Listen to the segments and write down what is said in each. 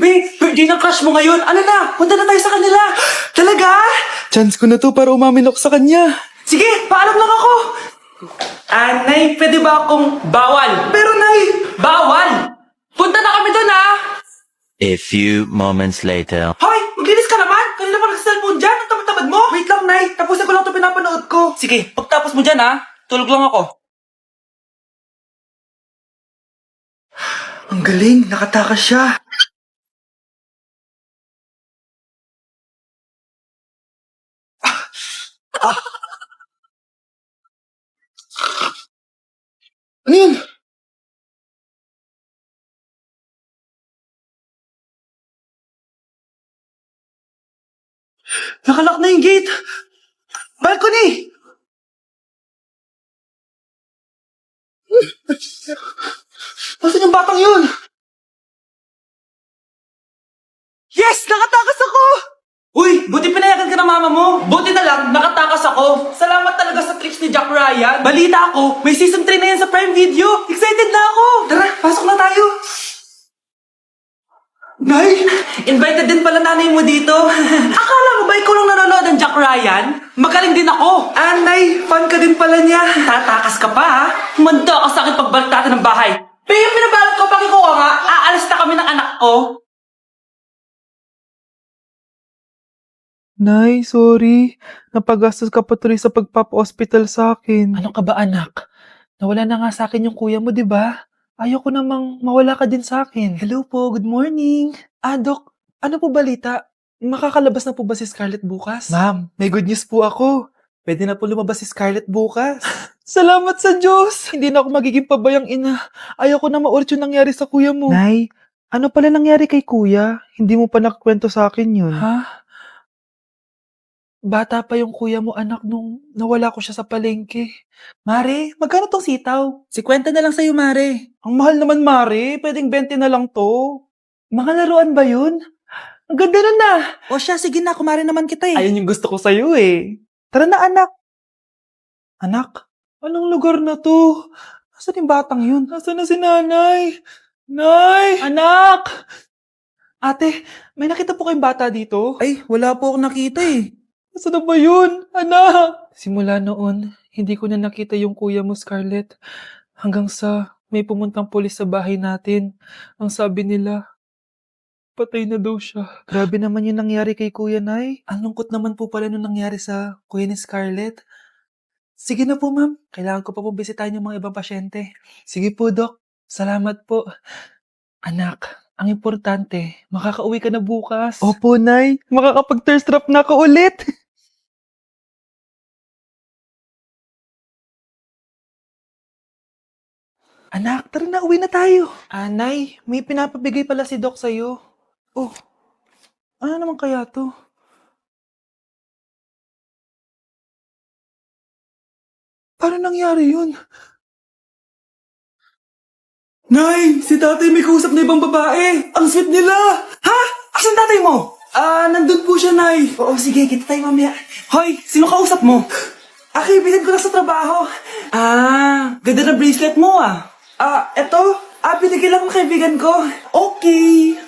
Be, birthday ng crush mo ngayon. Ano na, punta na tayo sa kanila. Talaga? Chance ko na to para umamin ako sa kanya. Sige, paalam lang ako. Nay, pwede ba akong bawal? Pero Nay, bawal! Punta na kami doon, ha? A few moments later. Hoy, maglinis ka naman! Kanina pa nag-cellphone dyan, ang tamad-tamad mo! Wait lang, Nay, tapusin ko lang ito pinapanood ko. Sige, pagtapos mo dyan, ha? Tulog lang ako. Ang galing, nakatakas siya. Ano yun? Nakalak na yung gate! Balcony! Nasaan yung batang yun? Yes! Nakatakas ako! Uy, buti pinayagan ka ng mama mo. Buti na lang, nakatakas ako. Salamat talaga sa tricks ni Jack Ryan. Balita ako, may season 3 na yan sa Prime Video. Excited na ako. Tara, pasok na tayo. Nay! Invited din pala nanay mo dito. Akala mo ba ikaw lang nanonood ng Jack Ryan? Magaling din ako. Nay, fan ka din pala niya. Tatakas ka pa, ha? Manda ka sa akin pagbalik natin ng bahay. Pero yung pinabalot ko, pag ikaw nga, aalis na kami ng anak ko. Nay, sorry. Napagastos ka pa tuloy sa pagpapa-hospital sa akin. Ano ka ba anak? Nawala na nga sa akin yung kuya mo, di ba? Ayoko namang mawala ka din sa akin. Hello po, good morning. Dok, ano po balita? Makakalabas na po ba si Scarlett bukas? Ma'am, may good news po ako. Pwede na po lumabas si Scarlett bukas. Salamat sa Diyos! Hindi na ako magiging pabayang ina. Ayoko na maulit yung nangyari sa kuya mo. Nay, ano pala nangyari kay kuya? Hindi mo pa nakakwento sa akin yun. Ha? Bata pa yung kuya mo anak nung nawala ko siya sa palengke. Mare, magkano tong sitaw? 50 na lang sa'yo, Mare. Ang mahal naman, Mare. Pwedeng 20 na lang to. Mga laruan ba yun? Ang ganda nun na. O siya, sige na, kumare naman kita eh. Ayun yung gusto ko sa'yo eh. Tara na, anak. Anak, anong lugar na to? Nasaan yung batang yun? Nasaan na si nanay? Nay! Anak! Ate, may nakita po kayong bata dito? Ay, wala po akong nakita eh. Nasaan na ba yun? Anak! Simula noon, hindi ko na nakita yung kuya mo, Scarlett. Hanggang sa may pumuntang pulis sa bahay natin. Ang sabi nila, patay na daw siya. Grabe naman yung nangyari kay kuya, Nay. Ang lungkot naman po pala nung nangyari sa kuya ni Scarlett. Sige na po, ma'am. Kailangan ko pa po bisitahin yung mga ibang pasyente. Sige po, Dok. Salamat po. Anak, ang importante, makakauwi ka na bukas. Opo, Nay. Makakapag-thirst trap na ako ulit. Anak, tara na, uwi na tayo. Nay, may pinapabigay pala si Doc sa'yo. Oh, ano naman kaya to? Paano nangyari yun? Nay, si tatay may kausap na ibang babae. Ang sweet nila. Ha? Asan tatay mo? Nandun po siya, Nay. Oo, sige, kita tayo mamaya. Hoy, sino kausap mo? Kaibigan ko lang sa trabaho. Ganda na bracelet mo eto. Binigay lang ng kaibigan ko. Okay.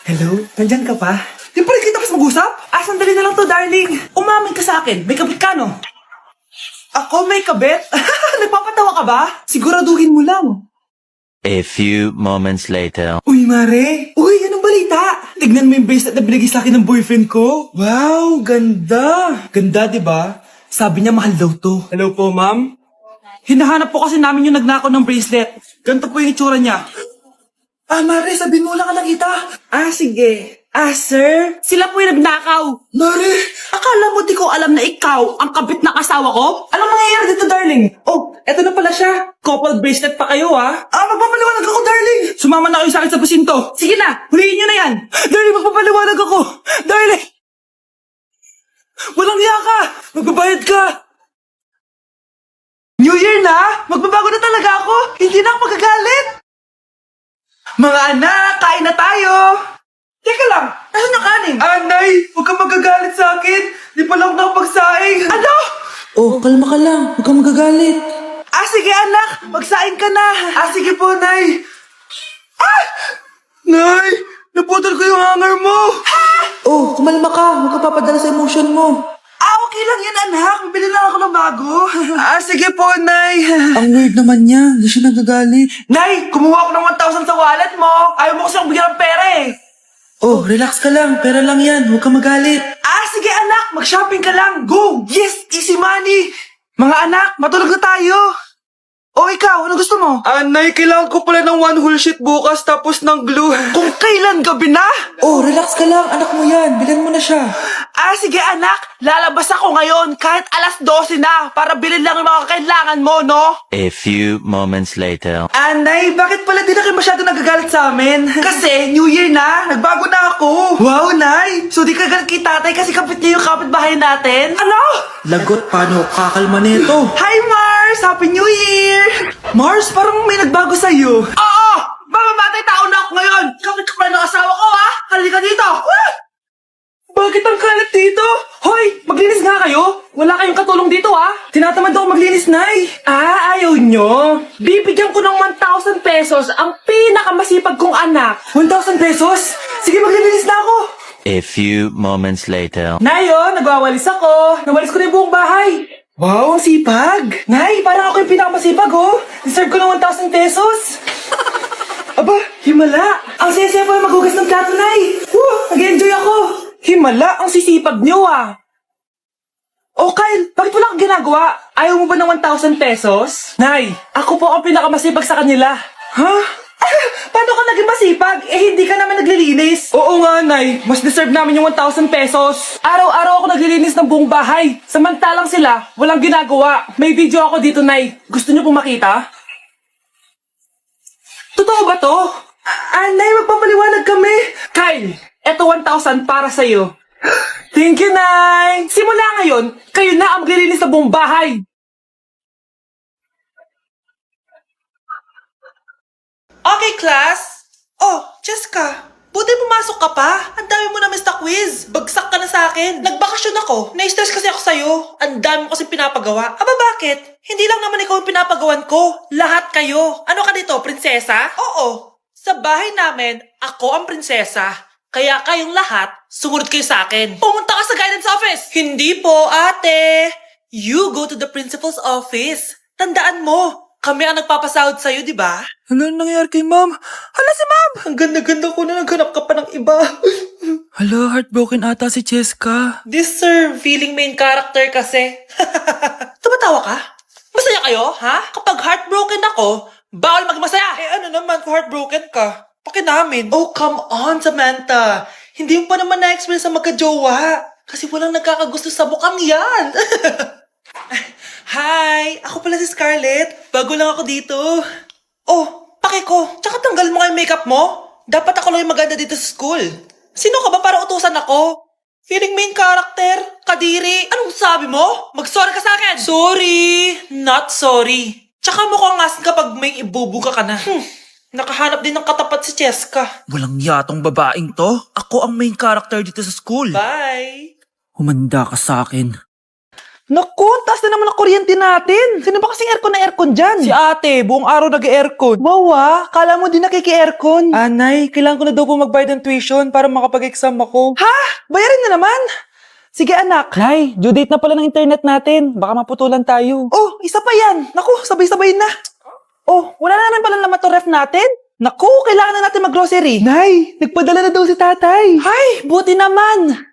Hello, nandyan ka pa? Di pa rin kita mas mag-usap? Sandali na lang to, darling. Umamin ka sa akin, may kabit ka, no? Ako may kabit? Nagpapatawa ka ba? Siguraduhin mo lang. A few moments later. Uy, Mare! Uy, anong balita? Tignan mo yung bracelet na binigay sa akin ng boyfriend ko. Wow, ganda! Ganda, di ba? Sabi niya mahal daw to. Hello po, ma'am? Hinahanap po kasi namin yung nagnakaw ng bracelet. Ganito po yung itsura niya. Mare, sabihin mo lang ka nakita. Sige. Sir? Sila po yung nagnakaw. Mare! Akala mo di ko alam na ikaw ang kabit ng asawa ko? Anong nangyayari dito, darling? Oh, eto na pala siya. Couple bracelet pa kayo, magpapaliwanag ako, darling. Sumama na kayo sa akin sa pasinto. Sige na, huliin nyo na yan. Darling, magpapaliwanag ako. Darling! Walang hiya ka! Magbabayad ka! New Year na! Magbabago na talaga ako! Hindi na ako magagalit! Mga anak, kain na tayo! Teka lang, nasan yung kanin? Nay, huwag kang magagalit sa akin! Di pa lang nakapagsaing! Ano? Oh, kalma ka lang. Huwag kang magagalit. Sige anak, magsaing ka na. Sige po, Nay. Nay, naputol ko kumalma ka. Huwag ka papadala sa emotion mo. Okay lang yan, anak. Bibili lang ako ng bago. Sige po, Nay. Ang weird naman niya. Hindi siya nagagalit. Nay, kumuha ako ng 1,000 sa wallet mo. Ayaw mo kasi akong bigyan ng pera eh. Oh, relax ka lang. Pera lang yan. Huwag ka magalit. Sige anak, mag-shopping ka lang. Go! Yes, easy money. Mga anak, matulog na tayo. Ikaw, ano gusto mo? Nay, kailangan ko pala ng 1 whole sheet bukas tapos ng glue. Kung kailan gabi na? Oh, relax ka lang. Anak mo yan. Bilan mo na siya. Sige anak, lalabas ako ngayon kahit alas 12 na para bilhin lang yung mga kailangan mo, no? A few moments later. Nay, bakit pala di na kayo masyado nagagalit sa amin? Kasi, New Year na, nagbago na ako. Wow, Nay! So di ka galit kay tatay kasi kapit niya yung kapitbahay natin? Ano? Lagot, paano kakalma nito? Hi, Mars! Happy New Year! Mars, parang may nagbago sa'yo. Oo! Mamamatay tao na ako ngayon! Kapit ka pala ng asawa ko, ha? Halika dito! Bakit ang kalat dito? Hoy, maglinis nga kayo. Wala kayong katulong dito, ha? Tinatamad ako maglinis, Nay. Ayaw nyo. Bibigyan ko ng 1,000 pesos ang pinakamasipag kong anak. 1,000 pesos? Sige, maglilinis na ako. A few moments later. Nay, nagwawalis ako. Nawalis ko na yung buong bahay. Wow, ang sipag. Nay, parang ako yung pinakamasipag, Deserve ko ng 1,000 pesos. Aba, himala. Ang saya-saya pa maghugas ng plato, Nay. Nag-enjoy ako. Himala, ang sisipag nyo, Kyle, bakit wala kang ginagawa? Ayaw mo ba ng 1,000 pesos? Nay, ako po ang pinakamasipag sa kanila. Ha? Paano ka naging masipag? Hindi ka naman naglilinis. Oo nga, Nay. Mas deserve namin yung 1,000 pesos. Araw-araw ako naglilinis ng buong bahay. Samantalang sila, walang ginagawa. May video ako dito, Nay. Gusto niyo pong makita? Totoo ba to? Nay, magpapaliwanag kami. Kyle, eto 1,000 para sa'yo. Thank you, Nay. Simula ngayon, kayo na ang maglilinis ng buong bahay. Okay, class. Jessica, buti pumasok ka pa. Ang dami mo na miss na quiz. Bagsak ka na sa akin. Nagbakasyon ako. Na-stress kasi ako sa'yo. Ang dami mo kasi pinapagawa. Aba, bakit? Hindi lang naman ikaw ang pinapagawan ko. Lahat kayo. Ano ka dito, prinsesa? Oo. Sa bahay namin, ako ang prinsesa. Kaya kayong lahat, sumunod kayo sa akin. Pumunta ka sa guidance office. Hindi po, ate. You go to the principal's office. Tandaan mo, kami ang nagpapasahod sa'yo, di ba? Ano nangyari kay ma'am? Hala si ma'am! Ang ganda-ganda ko na naghanap ka pa ng iba. Hala, heartbroken ata si Jessica. This sir, feeling main character kasi. Tumatawa ka? Masaya kayo, ha? Kapag heartbroken ako, bawal maging masaya. Ano naman kung heartbroken ka? Pakinamin. Oh, come on, Samantha. Hindi mo pa naman na-experience sa magka-jowa. Kasi walang nagkakagusto sa mukhang yan. Hi! Ako pala si Scarlett. Bago lang ako dito. Pake ko. Tsaka tanggal mo nga yung makeup mo. Dapat ako lang yung maganda dito sa school. Sino ka ba para utusan ako? Feeling main character? Kadiri? Anong sabi mo? Mag-sorry ka sa akin! Sorry! Not sorry. Tsaka mukhang asin kapag may ibubuga ka na. Nakahanap din ng katapat si Cheska. Walang yatong babaeng to. Ako ang main character dito sa school. Bye! Humanda ka sa akin. Naku, taas na naman ang kuryente natin. Sino ba kasing aircon dyan? Si ate, buong araw nag-aircon. Wow kala mo din nakiki-aircon. Nay, kailangan ko na daw po magbayad ng tuition para makapag-exam ako. Ha? Bayarin na naman? Sige anak. Nay, due date na pala ng internet natin. Baka maputulan tayo. Isa pa yan. Naku, sabay-sabay na. Wala na naman pala naman to ref natin. Naku, kailangan na natin mag-grocery. Nay, nagpadala na daw si tatay. Hay, buti naman.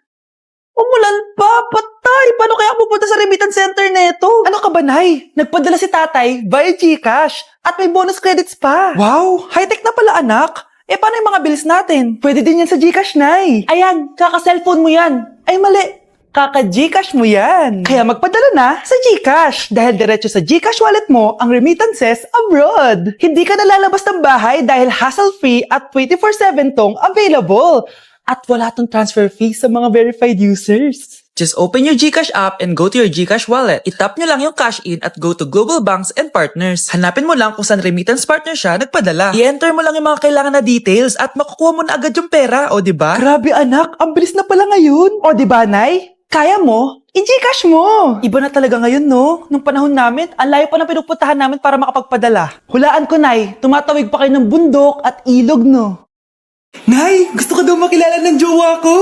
Umulan pa, patay. Paano kaya pupunta sa remittance center neto? Ano ka ba, Nay? Nagpadala si tatay via GCash at may bonus credits pa. Wow, high-tech na pala, anak. Paano yung mga bills natin? Pwede din yan sa GCash, Nay. Ayan, kaka-cellphone mo yan. Ay, mali. Kaka-GCash mo yan. Kaya magpadala na sa GCash dahil diretso sa GCash wallet mo ang remittances abroad. Hindi ka nalalabas ng bahay dahil hassle-free at 24/7 tong available. At wala tong transfer fee sa mga verified users. Just open your GCash app and go to your GCash wallet. Itap nyo lang yung cash in at go to global banks and partners. Hanapin mo lang kung saan remittance partner siya nagpadala. I-enter mo lang yung mga kailangan na details at makukuha mo na agad yung pera, o diba? Grabe anak, ang bilis na pala ngayon. O diba, Nay? Kaya mo? I-GCash mo! Iba na talaga ngayon, no? Nung panahon namin, ang layo pa na pinupuntahan namin para makapagpadala. Hulaan ko, Nay, tumatawid pa kayo ng bundok at ilog, no? Nay, gusto ko daw makilala ng jowa ko.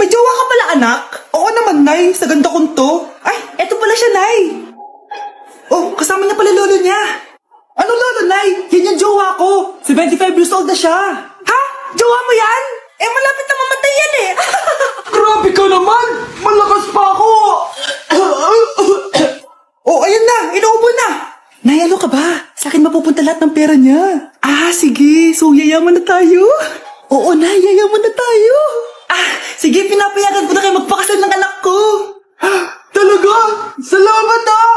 May May jowa ka pala, anak? Oo naman, Nay. Sa ganda kong to. Ay, eto pala siya, Nay. Oh, kasama niya pala lolo niya. Ano lolo, Nay? Yan yung jowa ko. 75 years old na siya. Ha? Jowa mo yan? Eh, malapit na mamatay yan eh. Grabe ka naman. Malakas pa ako. Oh, ayan na. Inuubo na. Nay, ano ka ba? Sa akin mapupunta lahat ng pera niya. Ah, sige. So, yayaman na tayo? Oo, Nay. Yayaman na tayo. Ah, sige. Pinapayagan ko na kayo magpakasal ng anak ko. Talaga? Salamat ah.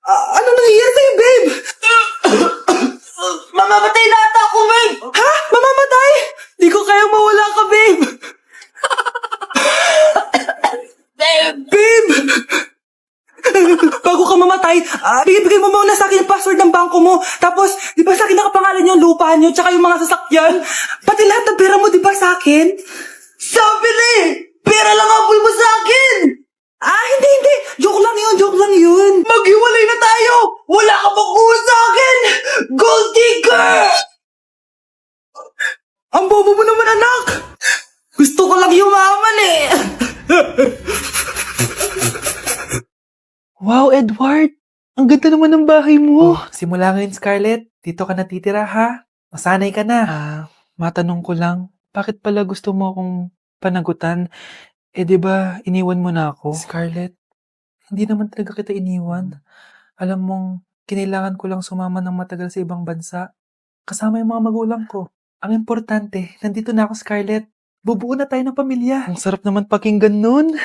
Ano nangyayari sa'yo, babe? Mamamatay na ata ako, babe! Ha? Mamamatay? Di ko kaya mawala ka, babe! Babe! Bago ka mamatay, bigay mo muna sa akin yung password ng bangko mo. Tapos, di ba sa akin nakapangalan yung lupa niyo, tsaka yung mga sasakyan? Pati lahat ng pera mo, di ba sa akin? Sabi na eh! Pera lang ang mo sa akin! Ah, hindi. Joke lang yun. Maghiwalay na tayo! Wala ka makuha sa akin! Gold digger! Ang bobo mo naman, anak! Gusto ko lang yumaman eh! Wow, Edward! Ang ganda naman ng bahay mo. Simula ngayon, Scarlett. Dito ka natitira, ha? Masanay ka na. Matanong ko lang, bakit pala gusto mo akong panagutan? Eh, di ba, iniwan mo na ako? Scarlett, hindi naman talaga kita iniwan. Alam mong, kinailangan ko lang sumama ng matagal sa ibang bansa. Kasama yung mga magulang ko. Ang importante, nandito na ako, Scarlett. Bubuo na tayo ng pamilya. Ang sarap naman pakinggan nun.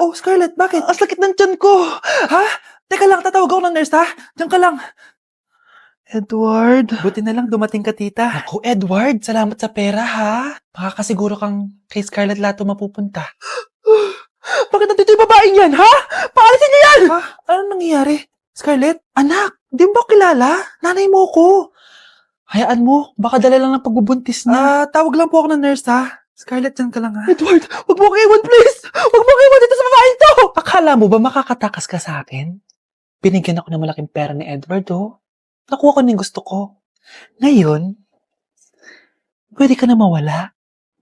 Oh, Scarlett, bakit? Ang sakit ng tiyan ko. Ha? Teka lang, tatawag ako ng nurse, ha? Diyan ka lang. Edward. Buti na lang dumating ka, tita. Ako, Edward, salamat sa pera, ha? Makakasiguro kang kay Scarlett Lato mapupunta. Bakit nandito yung babaeng yan, ha? Paalisin niyo yan! Ha? Anong nangyayari? Scarlett? Anak, di mo ba kilala? Nanay mo ko. Hayaan mo, baka dala lang ng pagbubuntis niya. Tawag lang po ako ng nurse, ha? Scarlett, dyan ka lang, ha? Edward, wag mo kang iwan, please! Wag mo kang iwan dito sa babaeng to! Akala mo ba makakatakas ka sa akin? Binigyan ako ng malaking pera ni Edward, oh. Nakuha ko na yung gusto ko. Ngayon, pwede ka na mawala.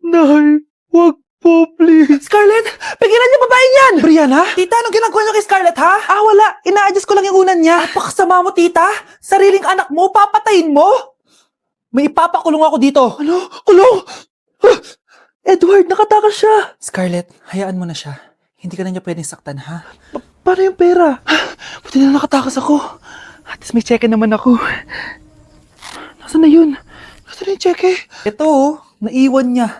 Nay, wag po, please. Scarlett, pigilan niyo babaeng yan! Brianna? Tita, anong ginagawa niyo kay Scarlett, ha? Wala. Ina-adjust ko lang yung unan niya. Napakasama mo, tita. Sariling anak mo, papatayin mo? May ipapakulong ako dito. Ano? Kulong? Edward, nakatakas siya. Scarlett, hayaan mo na siya. Hindi ka na niya pwedeng saktan, ha? Paano yung pera? Buti na nakatakas ako. At least may cheque naman ako. Nasaan na yun? Nasaan na yung cheque? Ito, naiwan niya.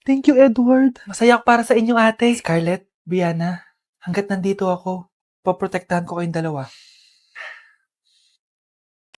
Thank you, Edward. Masaya ako para sa inyo, ate. Scarlett, Brianna, hanggat nandito ako, poprotektahan ko kayong dalawa.